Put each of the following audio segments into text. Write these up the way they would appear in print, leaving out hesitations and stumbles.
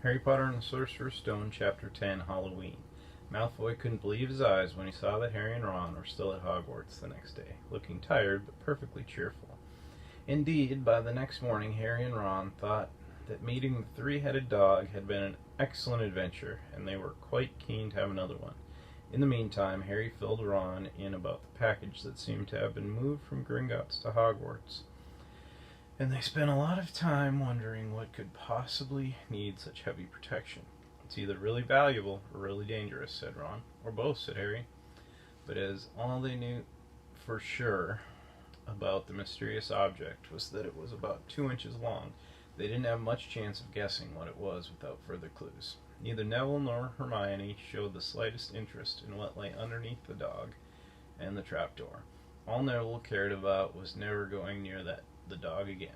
Harry Potter and the Sorcerer's Stone, Chapter 10, Halloween. Malfoy couldn't believe his eyes when he saw that Harry and Ron were still at Hogwarts the next day, looking tired but perfectly cheerful. Indeed, by the next morning, Harry and Ron thought that meeting the three-headed dog had been an excellent adventure, and they were quite keen to have another one. In the meantime, Harry filled Ron in about the package that seemed to have been moved from Gringotts to Hogwarts, and they spent a lot of time wondering what could possibly need such heavy protection. It's either really valuable or really dangerous, said Ron. Or both, said Harry. But as all they knew for sure about the mysterious object was that it was about 2 inches long, they didn't have much chance of guessing what it was without further clues. Neither Neville nor Hermione showed the slightest interest in what lay underneath the dog and the trapdoor. All Neville cared about was never going near the dog again.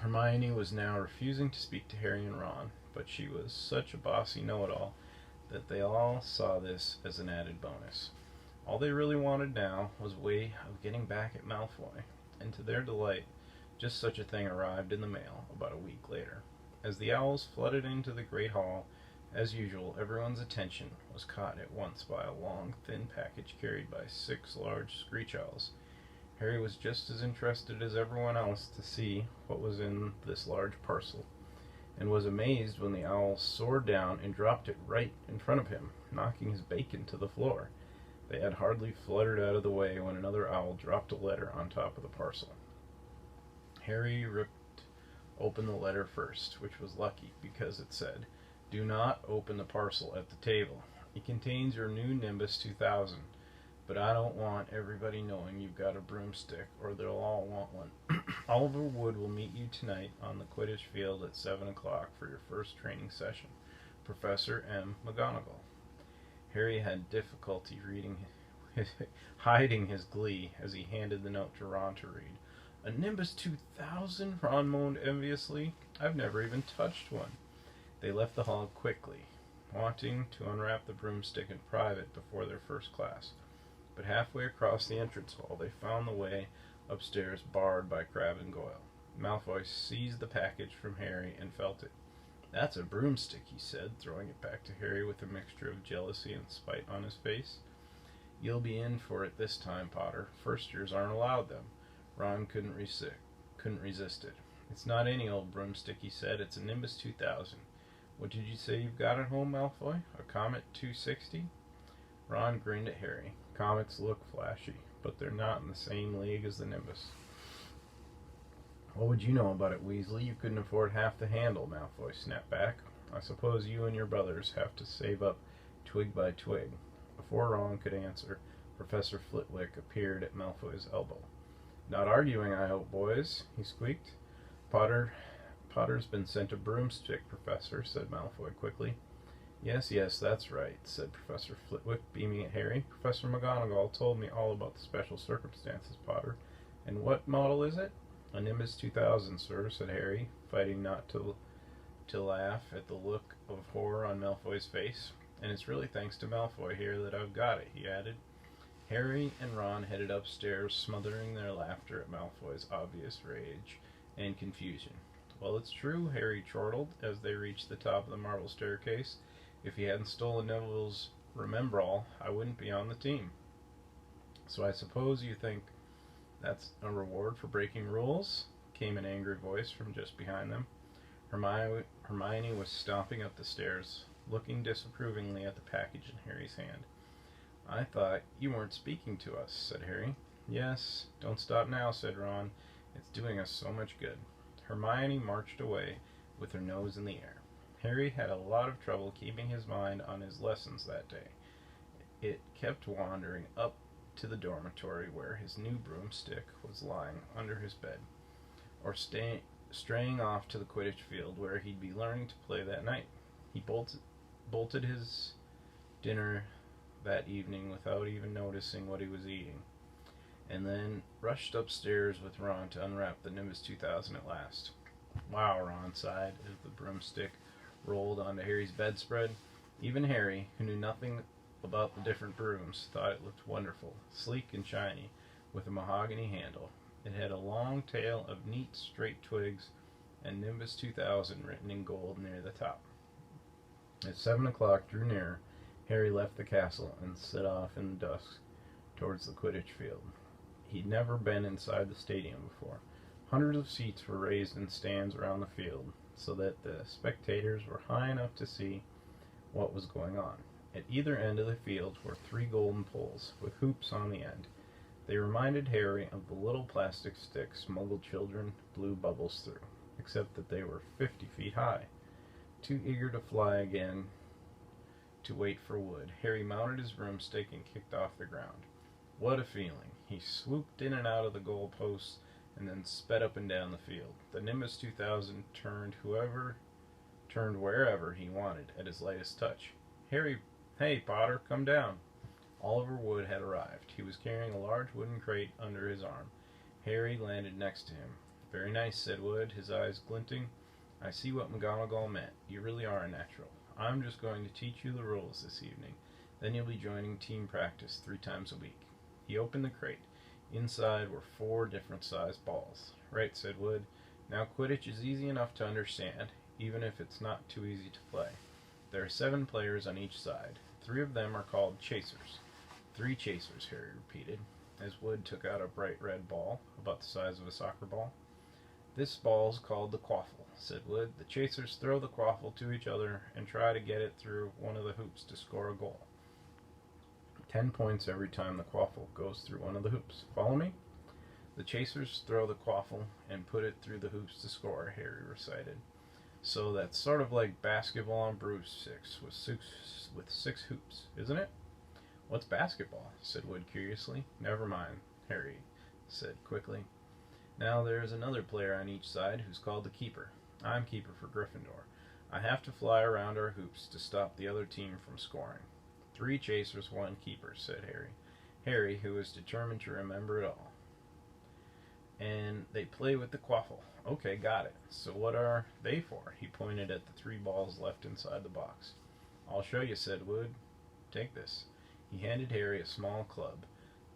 Hermione was now refusing to speak to Harry and Ron, but she was such a bossy know-it-all that they all saw this as an added bonus. All they really wanted now was a way of getting back at Malfoy, and to their delight, just such a thing arrived in the mail about a week later. As the owls flooded into the great hall, as usual, everyone's attention was caught at once by a long, thin package carried by 6 large screech owls. Harry was just as interested as everyone else to see what was in this large parcel, and was amazed when the owl soared down and dropped it right in front of him, knocking his bacon to the floor. They had hardly fluttered out of the way when another owl dropped a letter on top of the parcel. Harry ripped open the letter first, which was lucky because it said, "Do not open the parcel at the table. It contains your new Nimbus 2000. But I don't want everybody knowing you've got a broomstick, or they'll all want one. Oliver Wood will meet you tonight on the Quidditch field at 7 o'clock for your first training session. Professor M. McGonagall." Harry had difficulty hiding his glee as he handed the note to Ron to read. "A Nimbus 2000?" Ron moaned enviously. "I've never even touched one." They left the hall quickly, wanting to unwrap the broomstick in private before their first class. But halfway across the entrance hall, they found the way upstairs barred by Crabbe and Goyle. Malfoy seized the package from Harry and felt it. "That's a broomstick," he said, throwing it back to Harry with a mixture of jealousy and spite on his face. "You'll be in for it this time, Potter. First years aren't allowed them." Ron couldn't resist it. "It's not any old broomstick," he said. "It's a Nimbus 2000. What did you say you've got at home, Malfoy? A Comet 260? Ron grinned at Harry. "Comets look flashy, but they're not in the same league as the Nimbus." "What would you know about it, Weasley? You couldn't afford half the handle," Malfoy snapped back. "I suppose you and your brothers have to save up twig by twig." Before Ron could answer, Professor Flitwick appeared at Malfoy's elbow. "Not arguing, I hope, boys," he squeaked. Potter's been sent a broomstick, Professor," said Malfoy quickly. Yes, that's right," said Professor Flitwick, beaming at Harry. "Professor McGonagall told me all about the special circumstances, Potter. And what model is it?" "A Nimbus 2000, sir," said Harry, fighting not to laugh at the look of horror on Malfoy's face. "And it's really thanks to Malfoy here that I've got it," he added. Harry and Ron headed upstairs, smothering their laughter at Malfoy's obvious rage and confusion. "Well, it's true," Harry chortled as they reached the top of the marble staircase. "If he hadn't stolen Neville's Remembrall, I wouldn't be on the team." "So I suppose you think that's a reward for breaking rules?" came an angry voice from just behind them. Hermione was stomping up the stairs, looking disapprovingly at the package in Harry's hand. "I thought you weren't speaking to us," said Harry. "Yes, don't stop now," said Ron. "It's doing us so much good." Hermione marched away with her nose in the air. Harry had a lot of trouble keeping his mind on his lessons that day. It kept wandering up to the dormitory where his new broomstick was lying under his bed, or straying off to the Quidditch field where he'd be learning to play that night. He bolted his dinner that evening without even noticing what he was eating, and then rushed upstairs with Ron to unwrap the Nimbus 2000 at last. "Wow," Ron sighed as the broomstick rolled onto Harry's bedspread. Even Harry, who knew nothing about the different brooms, thought it looked wonderful, sleek and shiny, with a mahogany handle. It had a long tail of neat, straight twigs and Nimbus 2000 written in gold near the top. As 7 o'clock drew nearer, Harry left the castle and set off in the dusk towards the Quidditch field. He'd never been inside the stadium before. Hundreds of seats were raised in stands around the field, so that the spectators were high enough to see what was going on. At either end of the field were 3 golden poles, with hoops on the end. They reminded Harry of the little plastic sticks Muggle children blew bubbles through, except that they were 50 feet high. Too eager to fly again to wait for Wood, Harry mounted his broomstick and kicked off the ground. What a feeling! He swooped in and out of the goal posts and then sped up and down the field. The Nimbus 2000 turned wherever he wanted at his lightest touch. Hey, Potter, come down. Oliver Wood had arrived. He was carrying a large wooden crate under his arm. Harry landed next to him. Very nice, said Wood, his eyes glinting. I see what McGonagall meant. You really are a natural. I'm just going to teach you the rules this evening. Then you'll be joining team practice 3 times a week. He opened the crate. Inside were 4 different sized balls. Right, said Wood. Now Quidditch is easy enough to understand, even if it's not too easy to play. There are 7 players on each side. 3 of them are called chasers. 3 chasers, Harry repeated, as Wood took out a bright red ball, about the size of a soccer ball. This ball's called the quaffle, said Wood. The chasers throw the quaffle to each other and try to get it through one of the hoops to score a goal. 10 points every time the quaffle goes through one of the hoops. Follow me? The chasers throw the quaffle and put it through the hoops to score, Harry recited. So that's sort of like basketball on broomsticks with 6 hoops, isn't it? What's basketball? Said Wood curiously. Never mind, Harry said quickly. Now there is another player on each side who's called the keeper. I'm keeper for Gryffindor. I have to fly around our hoops to stop the other team from scoring. 3 chasers, 1 keeper, said Harry. Harry, who was determined to remember it all. And they play with the quaffle. Okay, got it. So what are they for? He pointed at the 3 balls left inside the box. I'll show you, said Wood. Take this. He handed Harry a small club,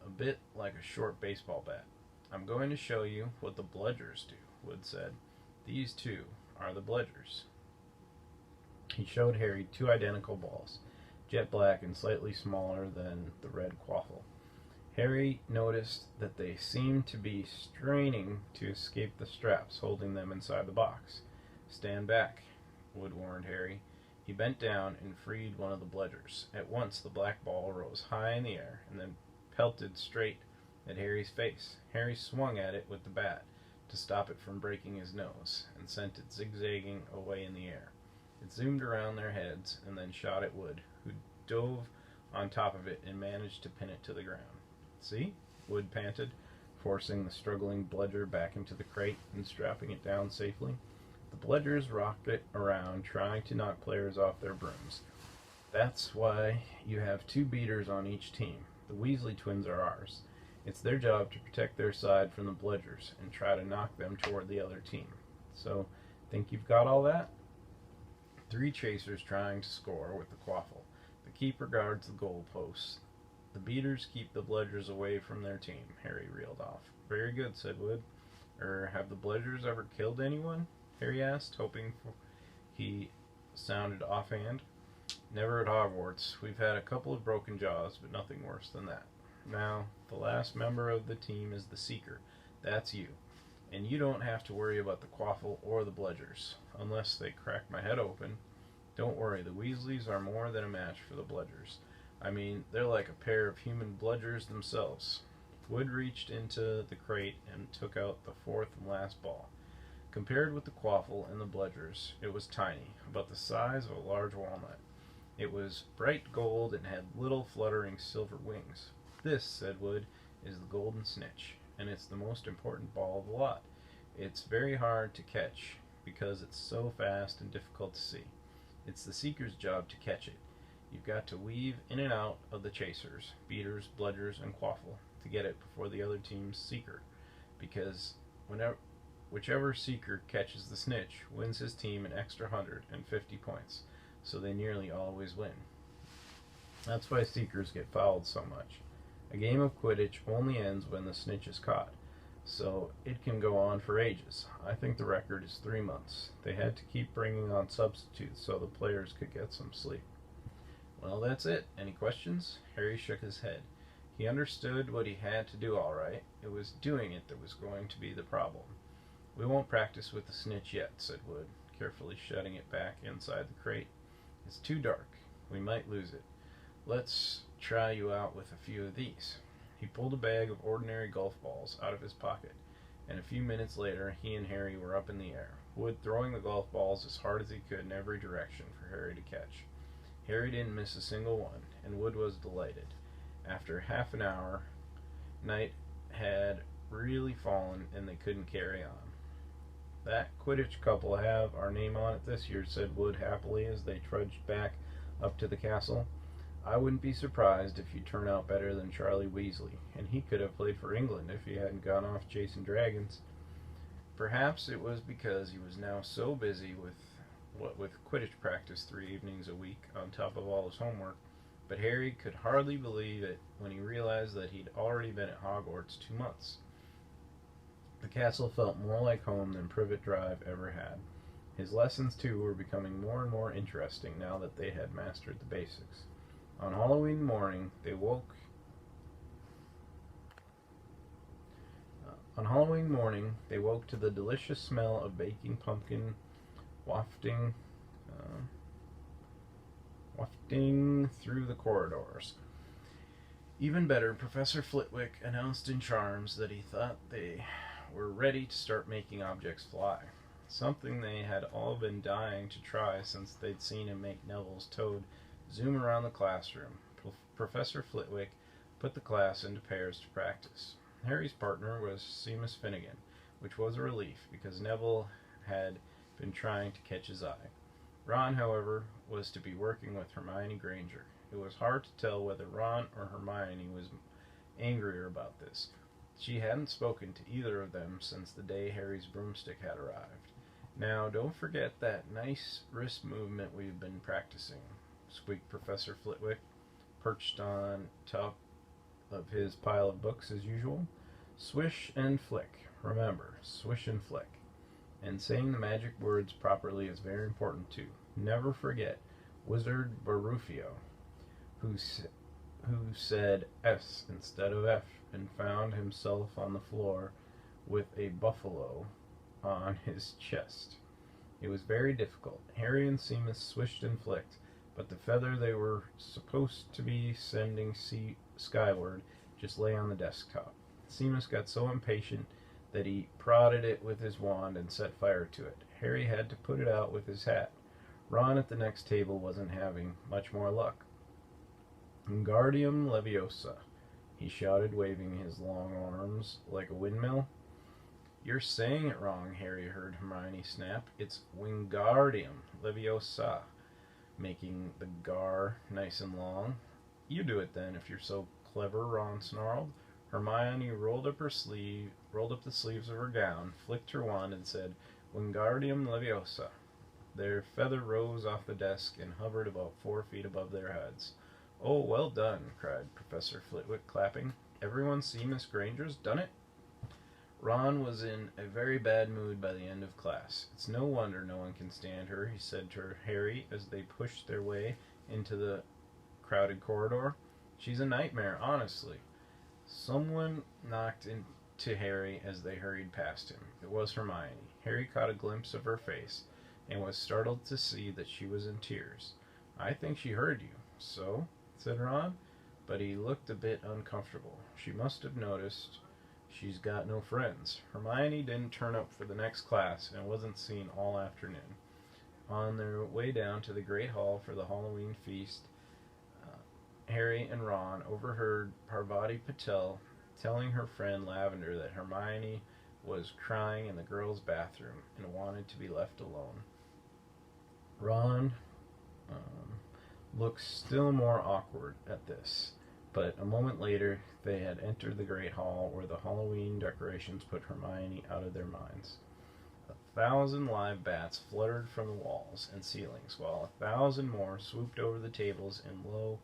a bit like a short baseball bat. I'm going to show you what the bludgers do, Wood said. These 2 are the bludgers. He showed Harry 2 identical balls, jet black and slightly smaller than the red quaffle. Harry noticed that they seemed to be straining to escape the straps holding them inside the box. Stand back, Wood warned Harry. He bent down and freed one of the bludgers. At once the black ball rose high in the air and then pelted straight at Harry's face. Harry swung at it with the bat to stop it from breaking his nose and sent it zigzagging away in the air. It zoomed around their heads and then shot at Wood, who dove on top of it and managed to pin it to the ground. See? Wood panted, forcing the struggling bludger back into the crate and strapping it down safely. The bludgers rocked it around, trying to knock players off their brooms. That's why you have 2 beaters on each team. The Weasley twins are ours. It's their job to protect their side from the bludgers and try to knock them toward the other team. So, think you've got all that? 3 chasers trying to score with the quaffle. The keeper guards the goal posts. The beaters keep the bludgers away from their team, Harry reeled off. Very good, said Wood. Have the bludgers ever killed anyone? Harry asked, hoping he sounded offhand. Never at Hogwarts. We've had a couple of broken jaws, but nothing worse than that. Now, the last member of the team is the Seeker. That's you. And you don't have to worry about the quaffle or the bludgers, unless they crack my head open. Don't worry, the Weasleys are more than a match for the bludgers. I mean, they're like a pair of human bludgers themselves. Wood reached into the crate and took out the 4th and last ball. Compared with the quaffle and the bludgers, it was tiny, about the size of a large walnut. It was bright gold and had little fluttering silver wings. This, said Wood, is the golden snitch, and it's the most important ball of the lot. It's very hard to catch because it's so fast and difficult to see. It's the Seeker's job to catch it. You've got to weave in and out of the chasers, beaters, bludgers, and quaffle to get it before the other team's Seeker, because whichever Seeker catches the snitch wins his team an extra 150 points, so they nearly always win. That's why Seekers get fouled so much. A game of Quidditch only ends when the snitch is caught, so it can go on for ages. I think the record is 3 months. They had to keep bringing on substitutes so the players could get some sleep. Well, that's it. Any questions? Harry shook his head. He understood what he had to do all right. It was doing it that was going to be the problem. We won't practice with the snitch yet, said Wood, carefully shutting it back inside the crate. It's too dark. We might lose it. Let's try you out with a few of these. He pulled a bag of ordinary golf balls out of his pocket, and a few minutes later he and Harry were up in the air, Wood throwing the golf balls as hard as he could in every direction for Harry to catch. Harry didn't miss a single one, and Wood was delighted. After half an hour, night had really fallen and they couldn't carry on. That Quidditch couple have our name on it this year, said Wood happily as they trudged back up to the castle. I wouldn't be surprised if you turn out better than Charlie Weasley, and he could have played for England if he hadn't gone off chasing dragons. Perhaps it was because he was now so busy with Quidditch practice 3 evenings a week on top of all his homework, but Harry could hardly believe it when he realized that he'd already been at Hogwarts 2 months. The castle felt more like home than Privet Drive ever had. His lessons, too, were becoming more and more interesting now that they had mastered the basics. On Halloween morning, they woke to the delicious smell of baking pumpkin wafting through the corridors. Even better, Professor Flitwick announced in charms that he thought they were ready to start making objects fly, something they had all been dying to try since they'd seen him make Neville's toad zoom around the classroom. Professor Flitwick put the class into pairs to practice. Harry's partner was Seamus Finnegan, which was a relief because Neville had been trying to catch his eye. Ron, however, was to be working with Hermione Granger. It was hard to tell whether Ron or Hermione was angrier about this. She hadn't spoken to either of them since the day Harry's broomstick had arrived. Now, don't forget that nice wrist movement we've been practicing, squeaked Professor Flitwick, perched on top of his pile of books as usual. Swish and flick. Remember, swish and flick. And saying the magic words properly is very important too. Never forget Wizard Barufio, who said S instead of F and found himself on the floor with a buffalo on his chest. It was very difficult. Harry and Seamus swished and flicked, but the feather they were supposed to be sending skyward just lay on the desktop. Seamus got so impatient that he prodded it with his wand and set fire to it. Harry had to put it out with his hat. Ron at the next table wasn't having much more luck. Wingardium Leviosa, he shouted, waving his long arms like a windmill. You're saying it wrong, Harry heard Hermione snap. It's Wingardium Leviosa, making the gar nice and long. You do it then, if you're so clever, Ron snarled. Hermione rolled up the sleeves of her gown, flicked her wand, and said, Wingardium Leviosa. Their feather rose off the desk and hovered about 4 feet above their heads. Oh, well done, cried Professor Flitwick, clapping. Everyone see Miss Granger's done it? Ron was in a very bad mood by the end of class. It's no wonder no one can stand her, he said to Harry as they pushed their way into the crowded corridor. She's a nightmare, honestly. Someone knocked into Harry as they hurried past him. It was Hermione. Harry caught a glimpse of her face and was startled to see that she was in tears. I think she heard you. So? Said Ron, but he looked a bit uncomfortable. She must have noticed she's got no friends. Hermione didn't turn up for the next class and wasn't seen all afternoon. On their way down to the Great Hall for the Halloween feast, Harry and Ron overheard Parvati Patel telling her friend Lavender that Hermione was crying in the girls' bathroom and wanted to be left alone. Ron looked still more awkward at this, but a moment later they had entered the Great Hall where the Halloween decorations put Hermione out of their minds. 1,000 live bats fluttered from the walls and ceilings, while 1,000 more swooped over the tables in low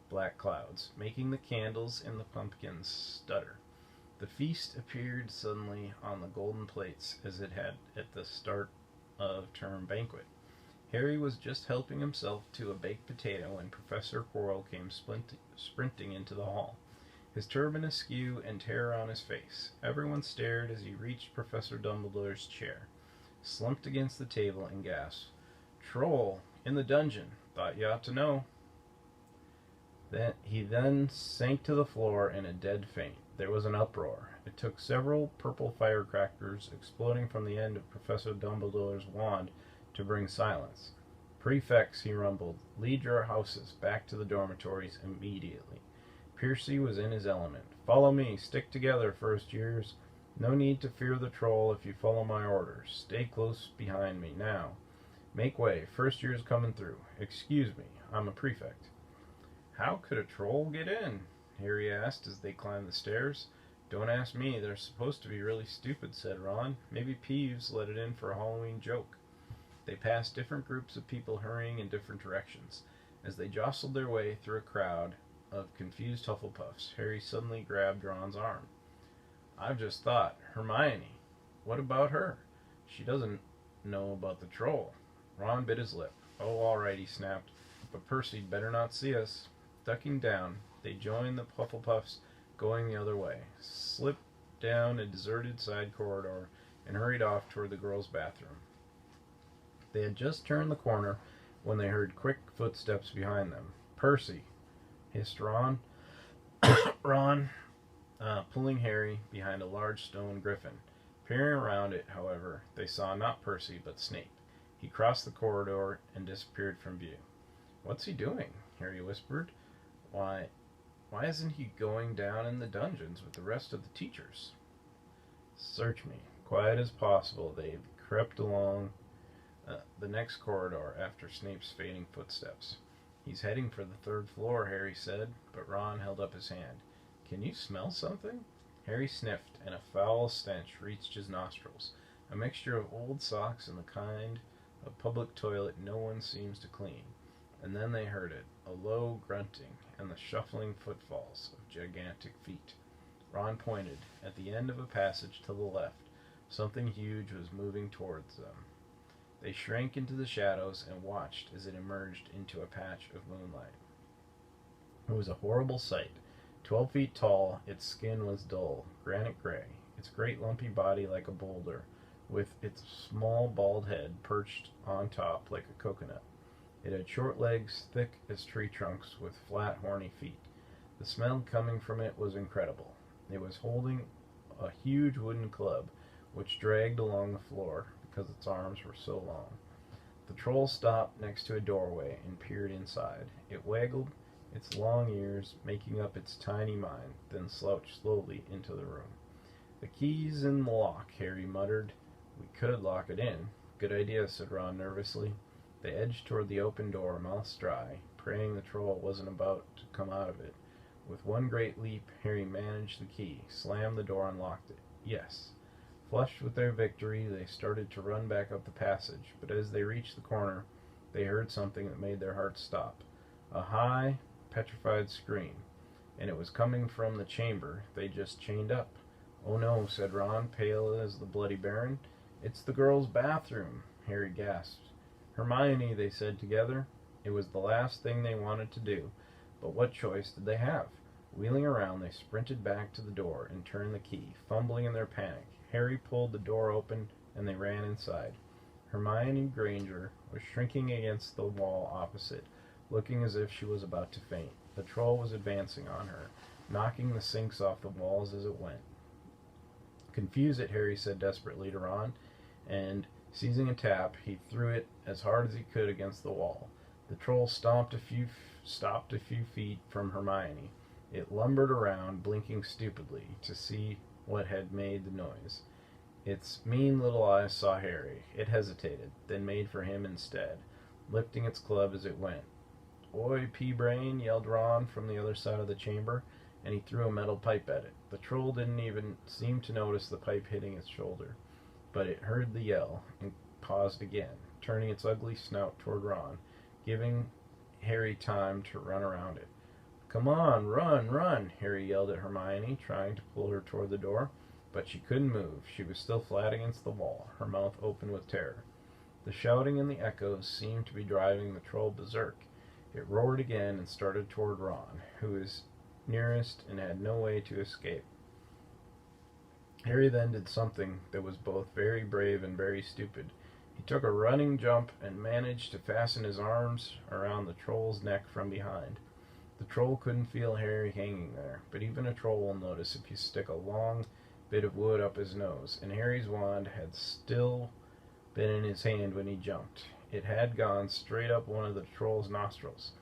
black clouds, making the candles and the pumpkins stutter. The feast appeared suddenly on the golden plates as it had at the start of term banquet. Harry was just helping himself to a baked potato when Professor Quirrell came sprinting into the hall, his turban askew and terror on his face. Everyone stared as he reached Professor Dumbledore's chair, slumped against the table, and gasped, "Troll! In the dungeon! Thought you ought to know." He then sank to the floor in a dead faint. There was an uproar. It took several purple firecrackers exploding from the end of Professor Dumbledore's wand to bring silence. "Prefects," he rumbled, "lead your houses back to the dormitories immediately." Percy was in his element. "Follow me. Stick together, first years. No need to fear the troll if you follow my orders. Stay close behind me. Now, make way. First year's coming through. Excuse me. I'm a prefect." "How could a troll get in?" Harry asked as they climbed the stairs. "Don't ask me. They're supposed to be really stupid," said Ron. "Maybe Peeves let it in for a Halloween joke." They passed different groups of people hurrying in different directions. As they jostled their way through a crowd of confused Hufflepuffs, Harry suddenly grabbed Ron's arm. "I've just thought. Hermione. What about her? She doesn't know about the troll." Ron bit his lip. "Oh, all right," he snapped. "But Percy'd better not see us." Ducking down, they joined the Hufflepuffs going the other way, slipped down a deserted side corridor, and hurried off toward the girls' bathroom. They had just turned the corner when they heard quick footsteps behind them. "Percy!" hissed Ron. Ron, pulling Harry behind a large stone griffin. Peering around it, however, they saw not Percy, but Snape. He crossed the corridor and disappeared from view. "What's he doing?" Harry whispered. Why isn't he going down in the dungeons with the rest of the teachers?" "Search me." Quiet as possible, they crept along the next corridor after Snape's fading footsteps. "He's heading for the third floor," Harry said, but Ron held up his hand. "Can you smell something?" Harry sniffed, and a foul stench reached his nostrils, a mixture of old socks and the kind of public toilet no one seems to clean. And then they heard it, a low grunting, and the shuffling footfalls of gigantic feet. Ron pointed. At the end of a passage to the left, something huge was moving towards them. They shrank into the shadows and watched as it emerged into a patch of moonlight. It was a horrible sight. 12 feet tall, its skin was dull, granite gray, its great lumpy body like a boulder, with its small bald head perched on top like a coconut. It had short legs, thick as tree trunks, with flat, horny feet. The smell coming from it was incredible. It was holding a huge wooden club, which dragged along the floor because its arms were so long. The troll stopped next to a doorway and peered inside. It waggled its long ears, making up its tiny mind, then slouched slowly into the room. "The key's in the lock," Harry muttered. "We could lock it in." "Good idea," said Ron nervously. They edged toward the open door, mouths dry, praying the troll wasn't about to come out of it. With one great leap, Harry managed the key, slammed the door, and locked it. Yes. Flushed with their victory, they started to run back up the passage, but as they reached the corner, they heard something that made their hearts stop. A high, petrified scream, and it was coming from the chamber they just chained up. "Oh no," said Ron, pale as the Bloody Baron. "It's the girls' bathroom," Harry gasped. "Hermione," they said together. It was the last thing they wanted to do, but what choice did they have? Wheeling around, they sprinted back to the door and turned the key, fumbling in their panic. Harry pulled the door open, and they ran inside. Hermione Granger was shrinking against the wall opposite, looking as if she was about to faint. The troll was advancing on her, knocking the sinks off the walls as it went. "Confuse it," Harry said desperately to Ron, and seizing a tap, he threw it as hard as he could against the wall. The troll stopped a few feet from Hermione. It lumbered around, blinking stupidly to see what had made the noise. Its mean little eyes saw Harry. It hesitated, then made for him instead, lifting its club as it went. "Oi, pea-brain!" yelled Ron from the other side of the chamber, and he threw a metal pipe at it. The troll didn't even seem to notice the pipe hitting its shoulder, but it heard the yell and paused again, turning its ugly snout toward Ron, giving Harry time to run around it. The "Come on, run, run!" Harry yelled at Hermione, trying to pull her toward the door. But she couldn't move. She was still flat against the wall, her mouth open with terror. The shouting and the echoes seemed to be driving the troll berserk. It roared again and started toward Ron, who was nearest and had no way to escape. Harry then did something that was both very brave and very stupid. He took a running jump and managed to fasten his arms around the troll's neck from behind. The troll couldn't feel Harry hanging there, but even a troll will notice if you stick a long bit of wood up his nose, and Harry's wand had still been in his hand when he jumped. It had gone straight up one of the troll's nostrils.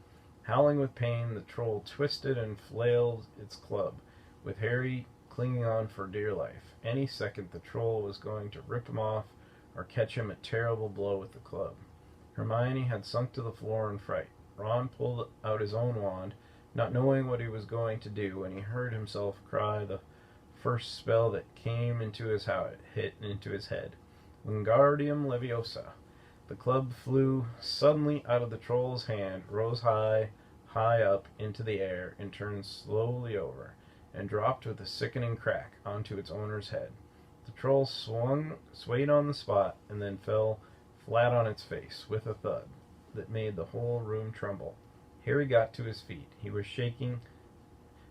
Howling with pain, the troll twisted and flailed its club, with Harry clinging on for dear life. Any second the troll was going to rip him off or catch him a terrible blow with the club. Hermione had sunk to the floor in fright. Ron pulled out his own wand, not knowing what he was going to do, when he heard himself cry the first spell that came into his head. Wingardium Leviosa. The club flew suddenly out of the troll's hand, rose high, high up into the air, and turned slowly over, and dropped with a sickening crack onto its owner's head. The troll swayed on the spot, and then fell flat on its face with a thud that made the whole room tremble. Harry got to his feet. He was shaking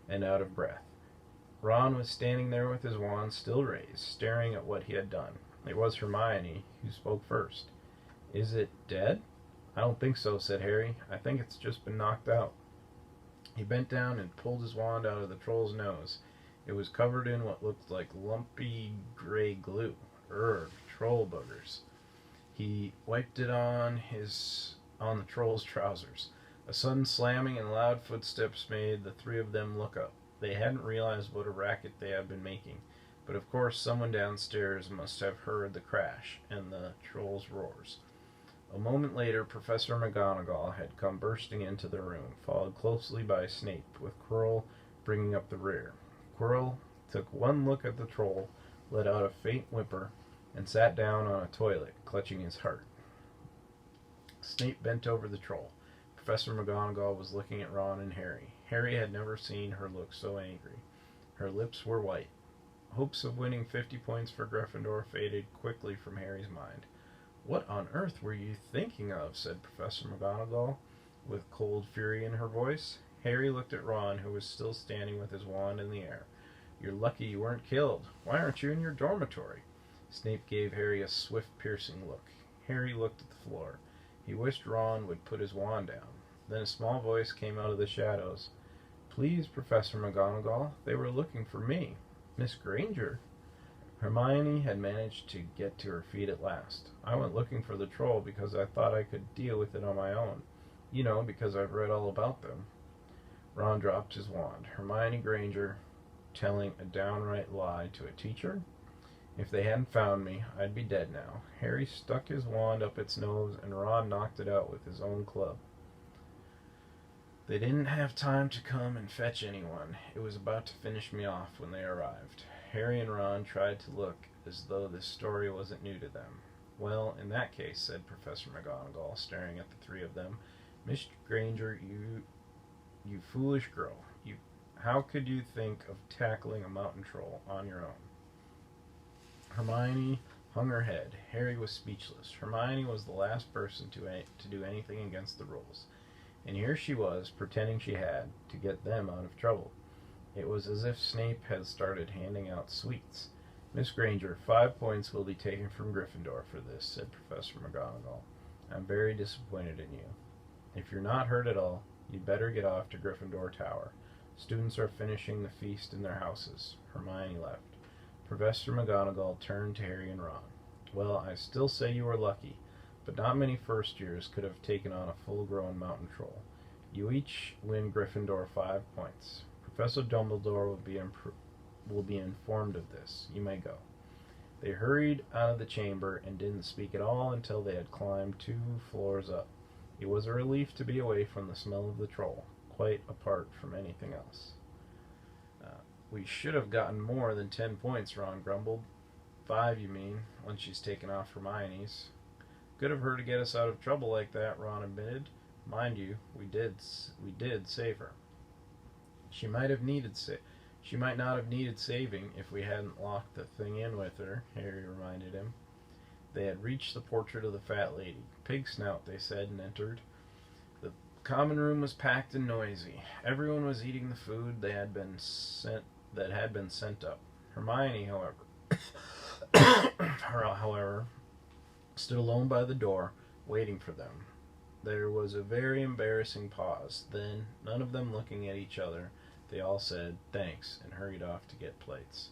and out of breath. Ron was standing there with his wand still raised, staring at what he had done. It was Hermione who spoke first. "Is it dead?" "I don't think so," said Harry. "I think it's just been knocked out." He bent down and pulled his wand out of the troll's nose. It was covered in what looked like lumpy gray glue. Troll boogers. He wiped it on the troll's trousers. A sudden slamming and loud footsteps made the three of them look up. They hadn't realized what a racket they had been making, but of course someone downstairs must have heard the crash and the troll's roars. A moment later, Professor McGonagall had come bursting into the room, followed closely by Snape, with Quirrell bringing up the rear. Quirrell took one look at the troll, let out a faint whimper, and sat down on a toilet, clutching his heart. Snape bent over the troll. Professor McGonagall was looking at Ron and Harry. Harry had never seen her look so angry. Her lips were white. Hopes of winning 50 points for Gryffindor faded quickly from Harry's mind. "What on earth were you thinking of?" said Professor McGonagall, with cold fury in her voice. Harry looked at Ron, who was still standing with his wand in the air. "You're lucky you weren't killed. Why aren't you in your dormitory?" Snape gave Harry a swift, piercing look. Harry looked at the floor. He wished Ron would put his wand down. Then a small voice came out of the shadows. "Please, Professor McGonagall, they were looking for me." "Miss Granger?" Hermione had managed to get to her feet at last. "I went looking for the troll because I thought I could deal with it on my own. You know, because I've read all about them." Ron dropped his wand. Hermione Granger telling a downright lie to a teacher? "If they hadn't found me, I'd be dead now." Harry stuck his wand up its nose, and Ron knocked it out with his own club. "They didn't have time to come and fetch anyone. It was about to finish me off when they arrived." Harry and Ron tried to look as though this story wasn't new to them. "Well, in that case," said Professor McGonagall, staring at the three of them, "Miss Granger, you foolish girl. How could you think of tackling a mountain troll on your own?" Hermione hung her head. Harry was speechless. Hermione was the last person to do anything against the rules. And here she was, pretending she had, to get them out of trouble. It was as if Snape had started handing out sweets. "Miss Granger, 5 points will be taken from Gryffindor for this," said Professor McGonagall. "I'm very disappointed in you. If you're not hurt at all, you'd better get off to Gryffindor Tower. Students are finishing the feast in their houses." Hermione left. Professor McGonagall turned to Harry and Ron. "Well, I still say you were lucky, but not many first years could have taken on a full-grown mountain troll. You each win Gryffindor 5 points. Professor Dumbledore will be informed of this. You may go." They hurried out of the chamber and didn't speak at all until they had climbed 2 floors up. It was a relief to be away from the smell of the troll, quite apart from anything else. "We should have gotten more than 10 points, Ron grumbled. 5, you mean, when she's taken off Hermione's." "Good of her to get us out of trouble like that," Ron admitted. "Mind you, we did save her." She might have needed she might not have needed saving if we hadn't locked the thing in with her, Harry reminded him. They had reached the portrait of the fat lady. Pig snout, they said, and entered. The common room was packed and noisy. Everyone was eating the food that had been sent up. Hermione, however, stood alone by the door, waiting for them. There was a very embarrassing pause. Then, none of them looking at each other, they all said thanks and hurried off to get plates.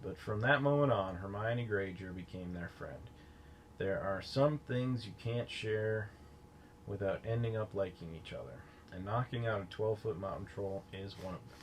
But from that moment on, Hermione Granger became their friend. There are some things you can't share without ending up liking each other, and knocking out a 12-foot mountain troll is one of them.